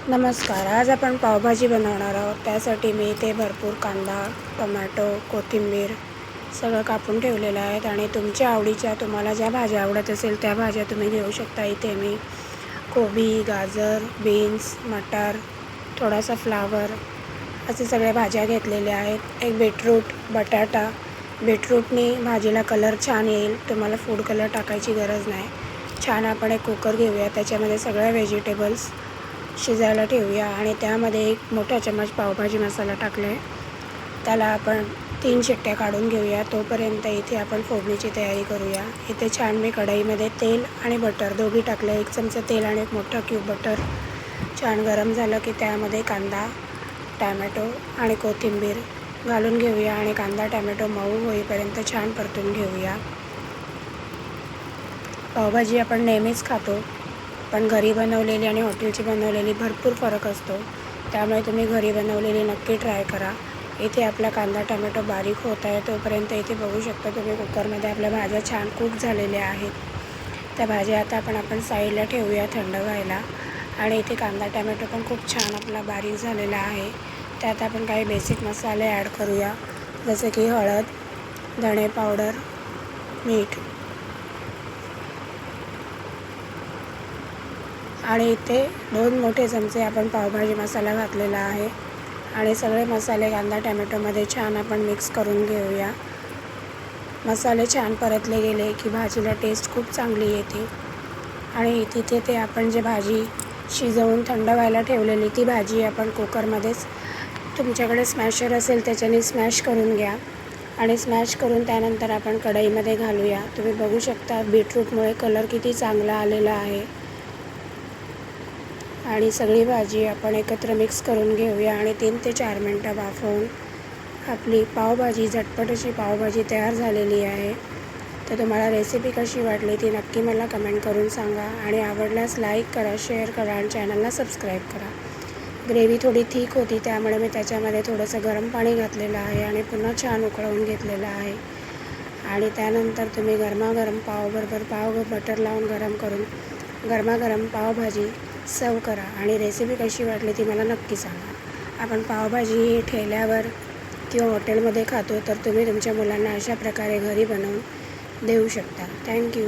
नमस्कार. आज आपण पावभाजी बनवणार आहोत. त्यासाठी मी इथे भरपूर कांदा, टोमॅटो, कोथिंबीर सगळं कापून ठेवलेलं आहे आणि तुमच्या आवडीच्या तुम्हाला ज्या भाज्या आवडत असेल त्या भाज्या तुम्ही घेऊ शकता. इथे मी कोबी, गाजर, बीन्स, मटार, थोडासा फ्लावर असे सगळ्या भाज्या घेतलेल्या आहेत. एक बीटरूट, बटाटा. बीटरूटनी भाजीला कलर छान येईल. तुम्हाला फूड कलर टाकायची गरज नाही. छान आपण एक कुकर घेऊया. त्याच्यामध्ये सगळ्या व्हेजिटेबल्स शिजायला ठेवूया आणि त्यामध्ये एक मोठा चम्मच पावभाजी मसाला टाकला आहे. त्याला आपण 3 शिट्ट्या काढून घेऊया. तोपर्यंत इथे आपण फोडणीची तयारी करूया. इथे छान मी कढईमध्ये तेल आणि बटर दोघी टाकलं. 1 चमचा तेल आणि 1 मोठा क्यूब बटर छान गरम झालं की त्यामध्ये कांदा, टॅमॅटो आणि कोथिंबीर घालून घेऊया आणि कांदा टॅमॅटो मऊ होईपर्यंत छान परतून घेऊया. पावभाजी आपण नेहमीच खातो, पण घरी बनवलेली आणि हॉटेलची बनवलेली भरपूर फरक असतो. त्यामुळे तुम्ही घरी बनवलेली नक्की ट्राय करा. इथे आपला कांदा टॅमॅटो बारीक होत आहे. तोपर्यंत इथे बघू शकता तुम्ही कुकरमध्ये आपल्या भाज्या छान कुक झालेल्या आहेत. त्या भाज्या आता आपण साईडला ठेवूया थंड व्हायला. आणि इथे कांदा टॅमॅटो पण खूप छान आपला बारीक झालेला आहे. त्यात आपण काही बेसिक मसाले ॲड करूया, जसे की हळद, धणे पावडर, मीठ आणि इथे 2 मोठे चमचे आपण पावभाजी मसाला घातलेला आहे. आणि सगळे मसाले कांदा टॅमॅटोमध्ये छान आपण मिक्स करून घेऊया. मसाले छान परतले गेले की भाजीला टेस्ट खूप चांगली येते. आणि तिथे ते आपण जे भाजी शिजवून थंड व्हायला ठेवलेली ती भाजी आपण कुकरमध्येच, तुमच्याकडे स्मॅशर असेल त्याच्याने स्मॅश करून घ्या. आणि स्मॅश करून त्यानंतर आपण कढईमध्ये घालूया. तुम्ही बघू शकता बीटरूटमुळे कलर किती चांगला आलेला आहे. आणि सगळी भाजी आपण एकत्र मिक्स करून घेऊया आणि 3 ते 4 मिनटं वाफवून आपली पावभाजी, झटपट अशी पावभाजी तयार झालेली आहे. तर तुम्हाला रेसिपी कशी वाटली ती नक्की मला कमेंट करून सांगा. आणि आवडल्यास लाईक करा, शेअर करा आणि चॅनलला सबस्क्राईब करा. ग्रेव्ही थोडी थिक होती त्यामुळे मी त्याच्यामध्ये थोडंसं गरम पाणी घातलेलं आहे आणि पुन्हा छान उकळवून घेतलेलं आहे. आणि त्यानंतर तुम्ही गरमागरम पाव बटर लावून गरम करून गरमागरम पावभाजी सर्व करा. आणि रेसिपी कशी वाटली ती मला नक्की सांगा. आपण पावभाजी ठेल्यावर किंवा हॉटेलमध्ये खातो, तर तुम्ही तुमच्या मुलांना अशा प्रकारे घरी बनवून देऊ शकता. थँक्यू.